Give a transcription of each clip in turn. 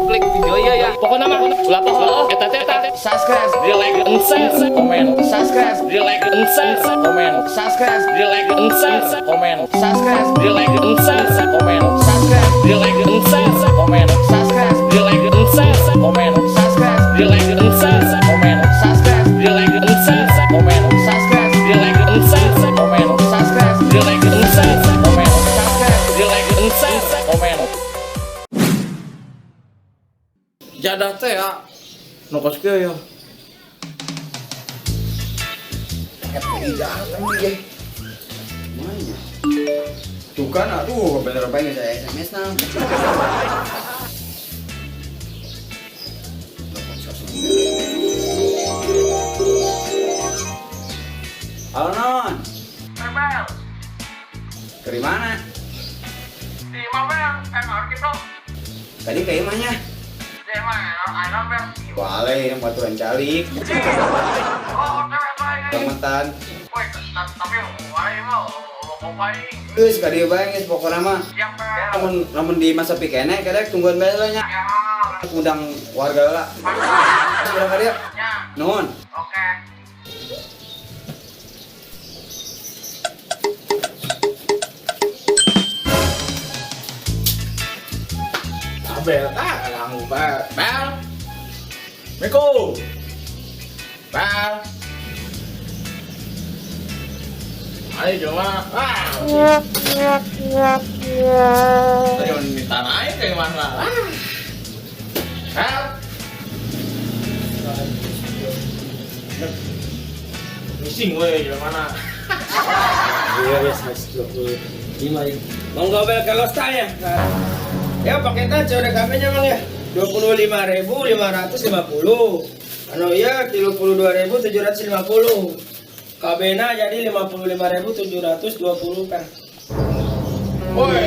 klik video ya. Pokoknya mah ulah poho eta teh subscribe, di like, and share, komen, subscribe, di like, and share, komen, subscribe, di like, and share, komen, subscribe, di like, and share, komen, subscribe, di like, and share, komen, subscribe, di like, and share, komen, subscribe, di like, and share, komen, subscribe, di like, and share, komen, subscribe, di like, and share, komen, subscribe, di like, and share, komen, subscribe, di like, and share, komen. Jadah teh ya, nukos ke ya. Tuh kan, aduh, bener banget saya SMS nang. Halo non. Bel, Dari mana? di mana Bel? Mau gitu? Tadi ke imahnya. Di mana? Ayo Bel. Wale, yang baturan calik. Oh, cewek baik. Kemetan. Woi, tapi wae mau ngapain? Terus kadi banget pokoknya mah. Ya Bel. Namun di masa pikirnya kadang tungguan belanya. Ya. Undang warga lah. Berapa dia? Ya. Non. Oke. Bel, lang Bel. Bel. Miko. Bel. Ayo coba. Ayo minta naik ke mana? Bel. Missing weh gimana? Iya, yes, 25 ya. Monggo Bel kalau saya. Ya paket aja udah kambingnya Bang ya. 25.550. Anu ya 32.750. Kabena jadi 55.720 kan. Woi,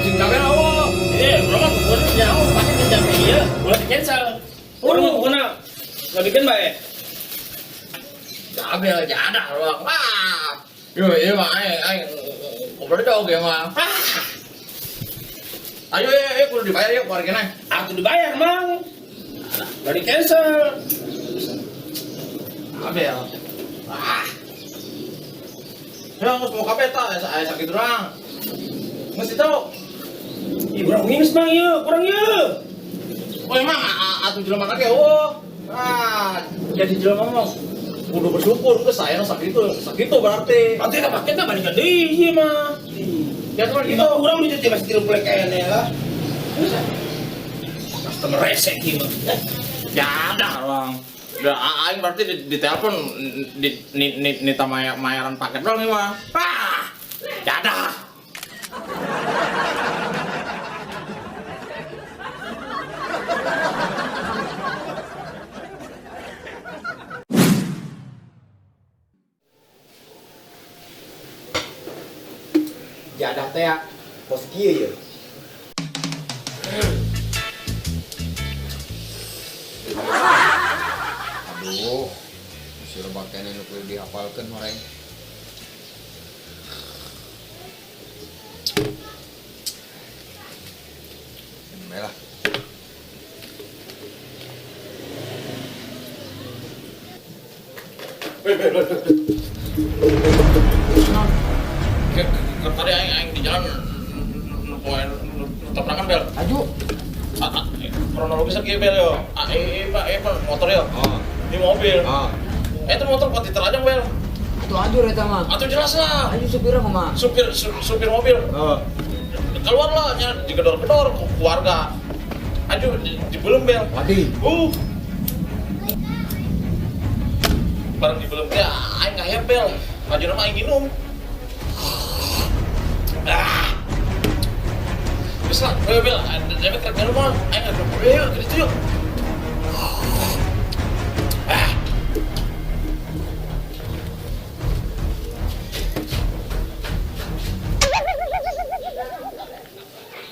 cinta bel awak. Berapa tuh jauh pakai pinjam dia, boleh cancel. Urung kena. Enggak bikin bae. Bel ada awak. Wah. Yo mah ai ngobrol dong ya mah. Ayo kudu dibayar ya keluarganya. Aku dibayar, Mang. Enggak di cancel. Abel. Ah. Ya harus mau kape ta, saya sakit orang. Mesti tahu. Ih, kurang minus Mang ya, kurang ya. Oh emang atuh jelema kake oh. Jadi jelema mah kudu bersyukur ke saya sakit itu berarti. Nanti tak paketnya balikan deui ieu mah. Ya teman Itu gitu. kurang di masih tiru plek kayaknya lah. Customer resek ieu mah. Ya ada orang. Udah aing berarti di telepon nita mayaran paket dong ini mah. Ya ada. Jadah teh ya. Pos kieu ya. Aduh, si rebakan ini kudu dihafalkeun orang. Melah. Tadi aing di jalan tabrakan bel. Aju. Kronologis lagi bel yo. Pak motor yo. Di mobil. Itu motor buat diterajang bel. Itu aju eta mah. Atau jelas lah. Aju supirnya kumaha? Supir mobil. Keluar lah, digedor-gedor ke keluarga. Aduh, dibelem bel. Wadi. Barang dibelem teh aing ngahep bel. Ajeuna mah aing minum. Bisa lah, bel, David kerja rumah, aing nggak boleh yuk, gitu yuk.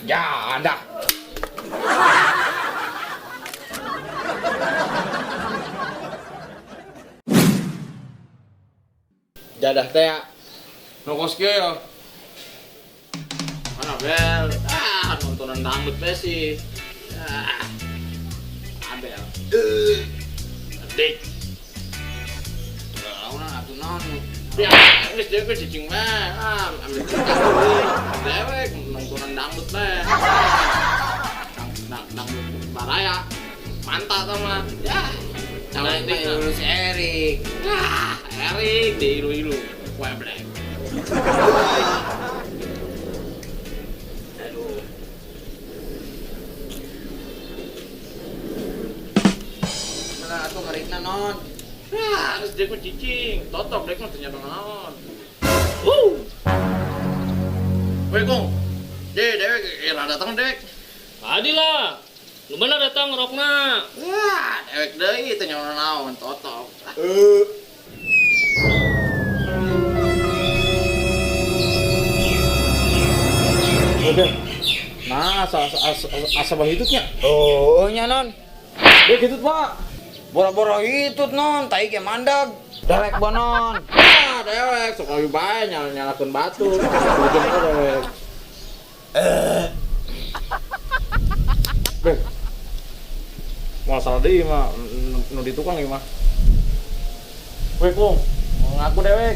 Ya, ada. Jadah teh nongkos kieu ya. Mana bel? Nontonan dangdut teh sih. Abel. Dik. Tahu nah atuh naon. Ya, geus dewe cicing mah. Ambil dewek nongkrongan dangdut teh. Dangdut baraya. Mantap sama. Ya. Calon teh urus Erik. Erik di ilu-ilu. Weblek. Aduh. Mana atuh ngarikna non. Harus dek mah cicing. Totok dek mah ternyata naon. Weh, Kong. Dewek era datang dek. Tadi lah, lu mana datang rokna? Wah, dewek deui teh nyawa naon totok. Udah. Nah, asal hitutnya. Oh, nya non. Dia gitu, Pak. Boro-boro hitut non, tai ge mandag. Dewek bonon. Ah, dewek sok lebih bae nyalakeun batu. Ujung ka dewek. Beh. Masalah deui mah nu di tukang ieu mah. Weh, Kong. Ngaku dewek.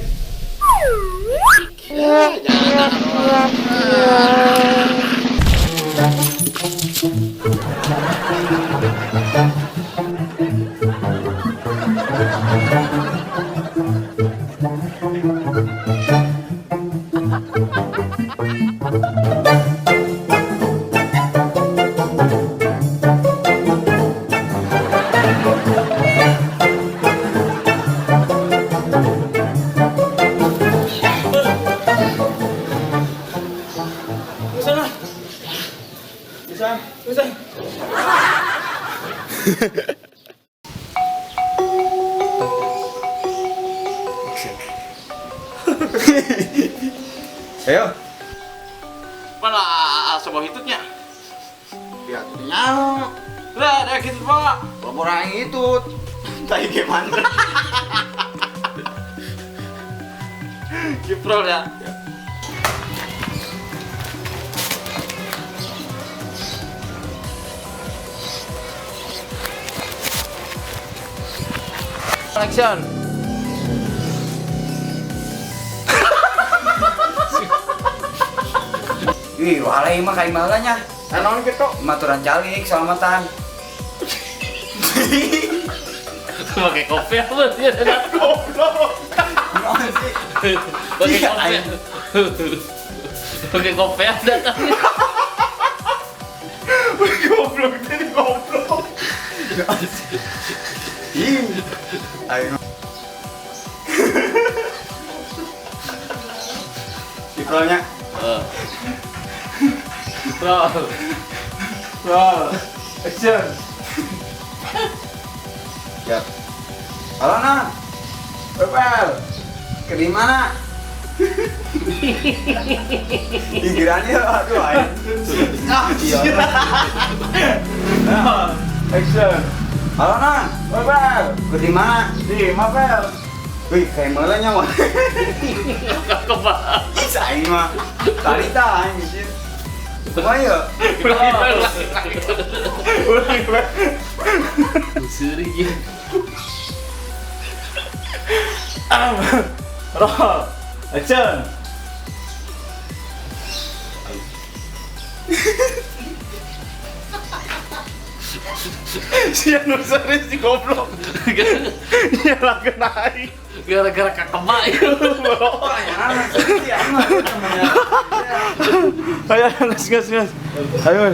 Ayo. Mana sebuah hitutnya? Ya, nyano. Lah, ada gitu, Pak. Boro aing hitut. Tai ge mandag. Kiprol ya. Action. Wih, walai mah kai malanya. Naon kitu? Maturan calik, selamatan. Pakai kopi apa dia? Naon sih? Pakai Iya, kopi. aing. Pakai kopi ada kan? Goblok jadi goblok. Ih. Ayo. Kiprolnya. Roll. Action. Ya. Halo, Nan. Bebel. Ke di mana? Pikirannya aduh aing. Ah, iya. Action. Halo, Nan. Bebel. Ke di mana? Di Mabel. Wih, kayak melenya mah. Kebal. Bisa ini mah. Tadi tah anjir. Kumaha ya? Seri ya. Roll. Action. Sian nusari si goblok. Nyalakeun naik. Gara-gara kakema itu. Oh, yang anak sih, anak namanya. Ayo, gas. Ayo.